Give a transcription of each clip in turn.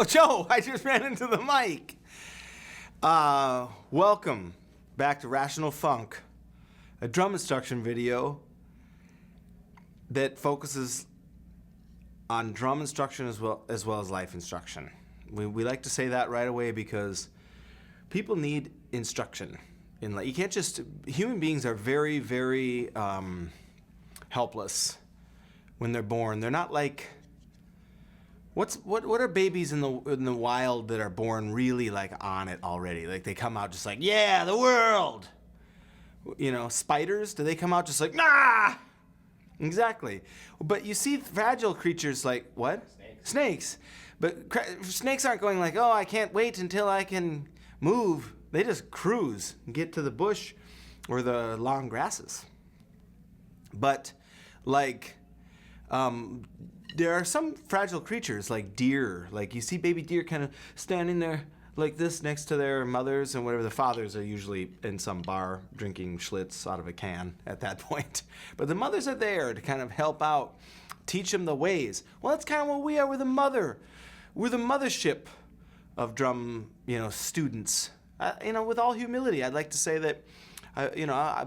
Oh, Joe, I just ran into the mic. Welcome back to Rational Funk, a drum instruction video that focuses on drum instruction as well as life instruction. We like to say that right away because people need instruction. You can't just, human beings are very, very helpless when they're born. They're not like, what are babies in the wild that are born really like on it already? Like they come out just like, yeah, the world. You know, spiders, do they come out just like, nah? Exactly. But you see fragile creatures like, what? Snakes. But snakes aren't going like, oh, I can't wait until I can move. They just cruise and get to the bush or the long grasses. But like, there are some fragile creatures like deer. Like you see baby deer kind of standing there like this next to their mothers, and whatever. The fathers are usually in some bar drinking Schlitz out of a can at that point. But the mothers are there to kind of help out, teach them the ways. Well, that's kind of what we are with a mother. We're the mothership of drum, students. With all humility, I'd like to say that,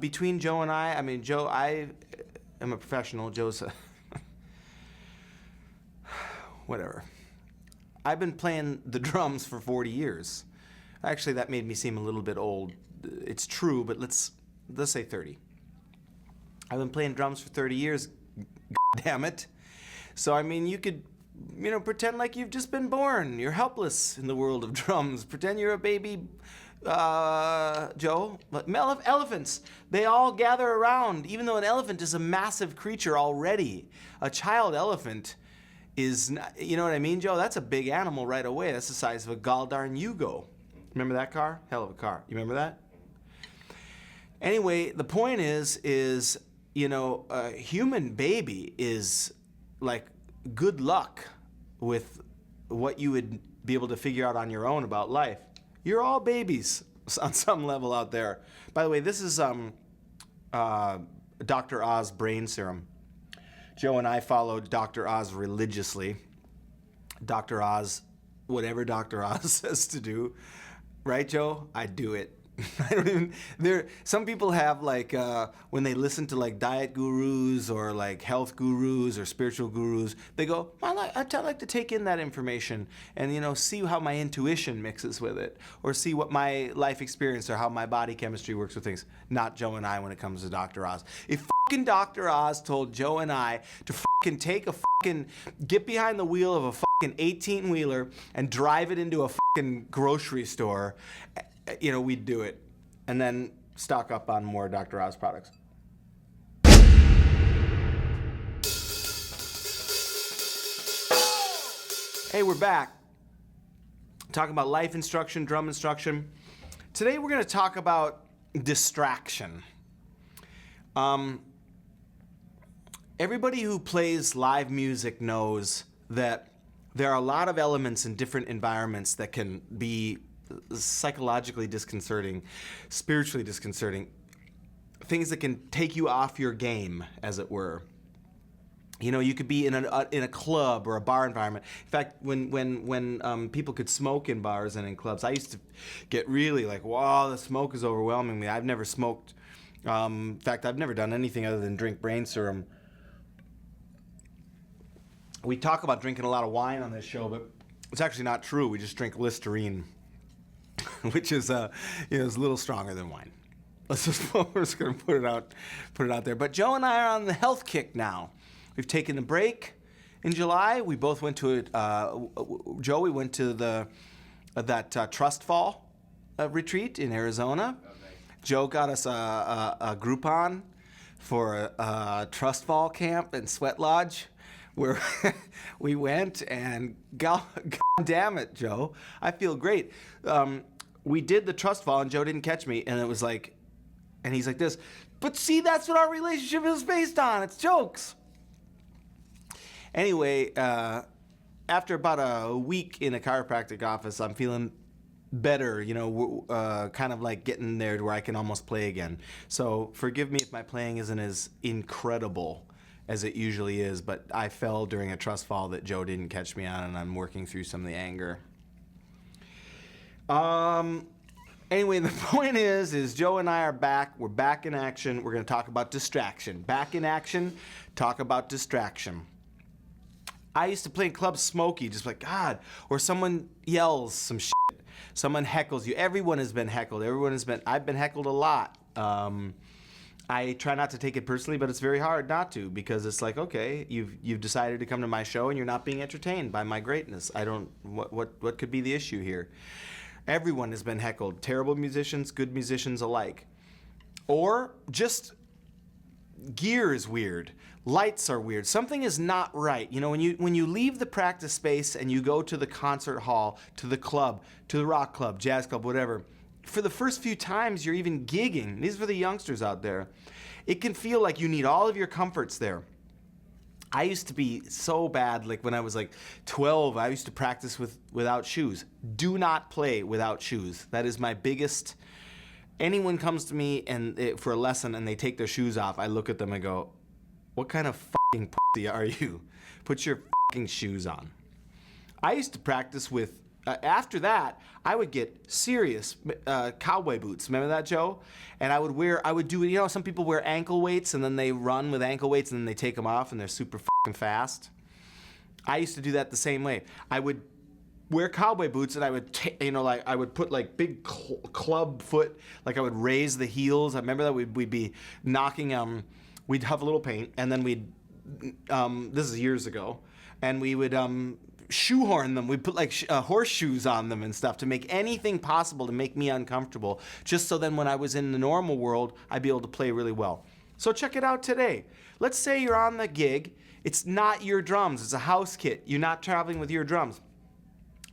between Joe and I mean, Joe, I am a professional. Joe's a whatever. I've been playing the drums for 40 years. Actually, that made me seem a little bit old. It's true, but let's say 30. I've been playing drums for 30 years, damn it. So, I mean, you could, pretend like you've just been born. You're helpless in the world of drums. Pretend you're a baby, Joe. Elephants, they all gather around, even though an elephant is a massive creature already. A child elephant is, you know what I mean, Joe? That's a big animal right away. That's the size of a goldarn Yugo. Remember that car? Hell of a car. You remember that? Anyway, the point is, a human baby is like good luck with what you would be able to figure out on your own about life. You're all babies on some level out there. By the way, this is Dr. Oz brain serum. Joe and I followed Dr. Oz religiously. Dr. Oz, whatever Dr. Oz says to do, right, Joe? I do it. I don't even. Some people have like when they listen to like diet gurus or like health gurus or spiritual gurus, they go, I like to take in that information and see how my intuition mixes with it, or see what my life experience or how my body chemistry works with things. Not Joe and I when it comes to Dr. Oz. If fucking Dr. Oz told Joe and I to fucking get behind the wheel of a fucking 18-wheeler and drive it into a fucking grocery store, we'd do it. And then stock up on more Dr. Oz products. Hey, we're back. Talking about life instruction, drum instruction. Today we're going to talk about distraction. Everybody who plays live music knows that there are a lot of elements in different environments that can be psychologically disconcerting, spiritually disconcerting, things that can take you off your game, as it were. You could be in a club or a bar environment. In fact, when people could smoke in bars and in clubs, I used to get really like, wow, the smoke is overwhelming me. I've never smoked. In fact, I've never done anything other than drink brain serum. We talk about drinking a lot of wine on this show, but it's actually not true. We just drink Listerine, which is is a little stronger than wine. We're just going to put it out there. But Joe and I are on the health kick now. We've taken the break in July. We both went to Joe. We went to that Trust Fall retreat in Arizona. Oh, nice. Joe got us a Groupon for a Trust Fall camp and sweat lodge, where we went, and God damn it, Joe, I feel great. We did the Trust Fall, and Joe didn't catch me, and it was like, and he's like this, but see, that's what our relationship is based on. It's jokes. Anyway, after about a week in a chiropractic office, I'm feeling better, kind of like getting there to where I can almost play again. So forgive me if my playing isn't as incredible as it usually is, but I fell during a trust fall that Joe didn't catch me on, and I'm working through some of the anger. Anyway, the point is Joe and I are back. We're back in action. We're going to talk about distraction. Back in action, talk about distraction. I used to play in Club Smoky, just like, God, or someone yells some shit. Someone heckles you. Everyone has been heckled. I've been heckled a lot. I try not to take it personally, but it's very hard not to, because it's like, okay, you've decided to come to my show and you're not being entertained by my greatness. What could be the issue here? Everyone has been heckled. Terrible musicians, good musicians alike. Or just gear is weird. Lights are weird. Something is not right. You know, when you leave the practice space and you go to the concert hall, to the club, to the rock club, jazz club, whatever, for the first few times you're even gigging, these are for the youngsters out there, it can feel like you need all of your comforts there. I used to be so bad, like when I was like 12, I used to practice without shoes. Do not play without shoes. That is my biggest. Anyone comes to me for a lesson and they take their shoes off, I look at them and go, what kind of fucking pussy are you? Put your fucking shoes on. I used to practice with, after that, I would get serious cowboy boots. Remember that, Joe? And I would do, you know, some people wear ankle weights and then they run with ankle weights and then they take them off and they're super fucking fast. I used to do that the same way. I would wear cowboy boots and I would, I would put like big club foot, like I would raise the heels. I remember that we'd be knocking, we'd have a little paint and then this is years ago, and we would shoehorn them. We'd put like horseshoes on them and stuff to make anything possible to make me uncomfortable, just so then when I was in the normal world, I'd be able to play really well. So check it out today. Let's say you're on the gig. It's not your drums. It's a house kit. You're not traveling with your drums.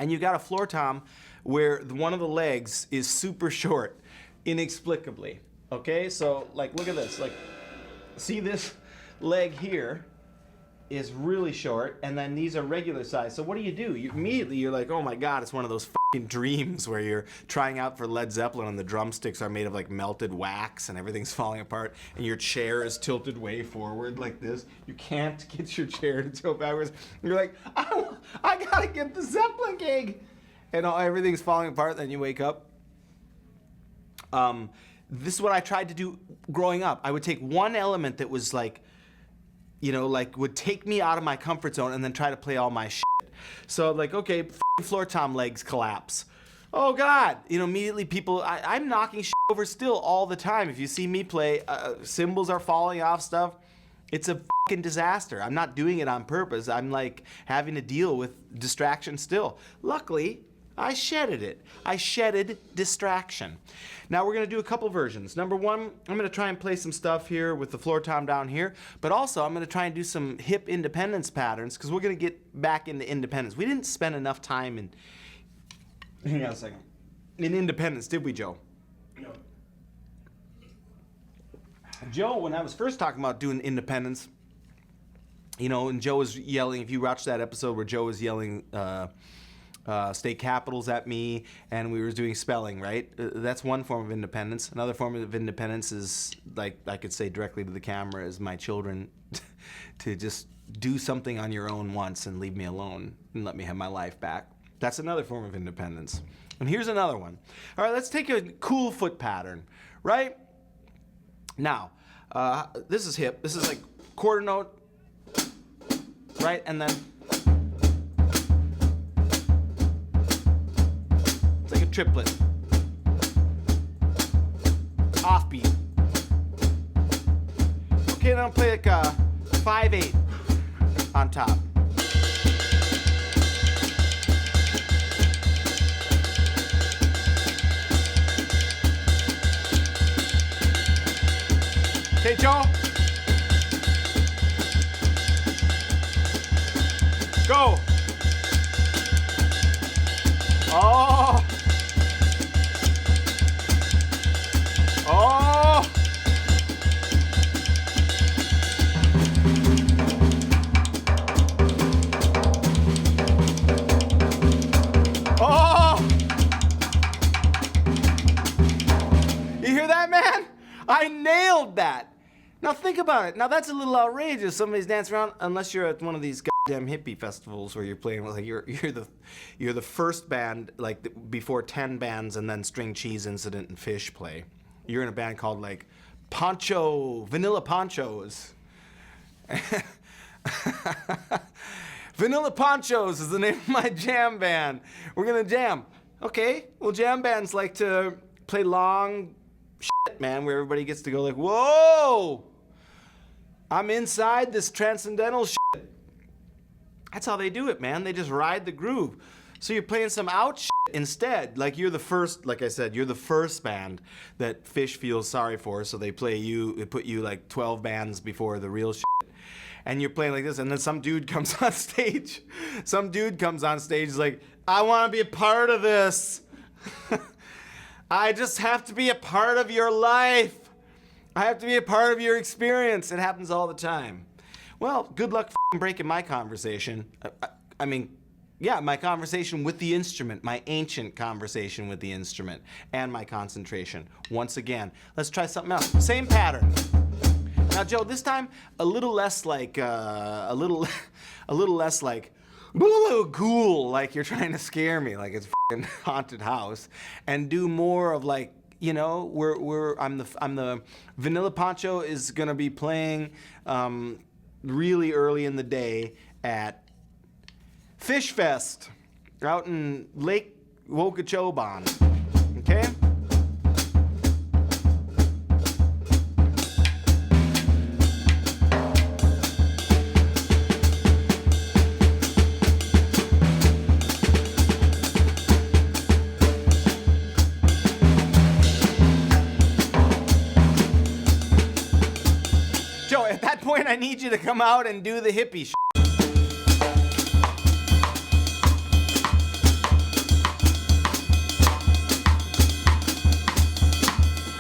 And you got a floor tom where one of the legs is super short, inexplicably. Okay, so like look at this. Like, see this leg here is really short, and then these are regular size. So what do? You're like, oh my God, it's one of those fucking dreams where you're trying out for Led Zeppelin and the drumsticks are made of like melted wax and everything's falling apart, and your chair is tilted way forward like this. You can't get your chair to tilt backwards. You're like, I gotta get the Zeppelin gig, and everything's falling apart. Then you wake up. This is what I tried to do growing up. I would take one element that was like, would take me out of my comfort zone and then try to play all my shit. So like, okay, floor tom legs collapse. Oh God, immediately people, I'm knocking shit over still all the time. If you see me play, cymbals are falling off stuff. It's a fucking disaster. I'm not doing it on purpose. I'm like having to deal with distraction still. Luckily, I shedded it. I shedded distraction. Now we're going to do a couple versions. Number one, I'm going to try and play some stuff here with the floor tom down here, but also I'm going to try and do some hip independence patterns because we're going to get back into independence. We didn't spend enough time in, hang on a second, in independence, did we, Joe? No. Joe, when I was first talking about doing independence, and Joe was yelling, if you watched that episode where Joe was yelling, state capitals at me, and we were doing spelling, right? That's one form of independence. Another form of independence is, like I could say directly to the camera, is my children to just do something on your own once and leave me alone and let me have my life back. That's another form of independence. And here's another one. All right, let's take a cool foot pattern, right? Now, this is hip. This is like quarter note, right? And then triplet. Offbeat. Okay, then I'll play like a 5/8 on top. Okay, Joe. Go. Oh. Oh! Oh! You hear that, man? I nailed that. Now think about it. Now that's a little outrageous. Somebody's dancing around, unless you're at one of these goddamn hippie festivals where you're playing like you're the first band like before 10 bands and then String Cheese Incident and Fish play. You're in a band called like Vanilla Ponchos. Vanilla Ponchos is the name of my jam band. We're gonna jam. Okay, well jam bands like to play long shit, man, where everybody gets to go like, whoa! I'm inside this transcendental shit. That's how they do it, man. They just ride the groove. So you're playing some out shit instead. Like you're the first, like I said, you're the first band that Fish feels sorry for, so they put you like 12 bands before the real shit. And you're playing like this, and then some dude comes on stage. Some dude comes on stage, is like, I want to be a part of this. I just have to be a part of your life. I have to be a part of your experience. It happens all the time. Well, good luck breaking my conversation. I mean, yeah, my conversation with the instrument, my ancient conversation with the instrument, and my concentration. Once again, let's try something else. Same pattern. Now, Joe, this time a little less like a little less like ghoul, like you're trying to scare me, like it's a haunted house, and do more of like, you know, I'm the Vanilla Poncho is gonna be playing really early in the day at Fish Fest out in Lake Wokachoban. Okay? Joe, at that point I need you to come out and do the hippie shit.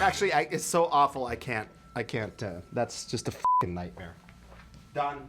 Actually, it's so awful I can't, that's just a fucking nightmare. Done.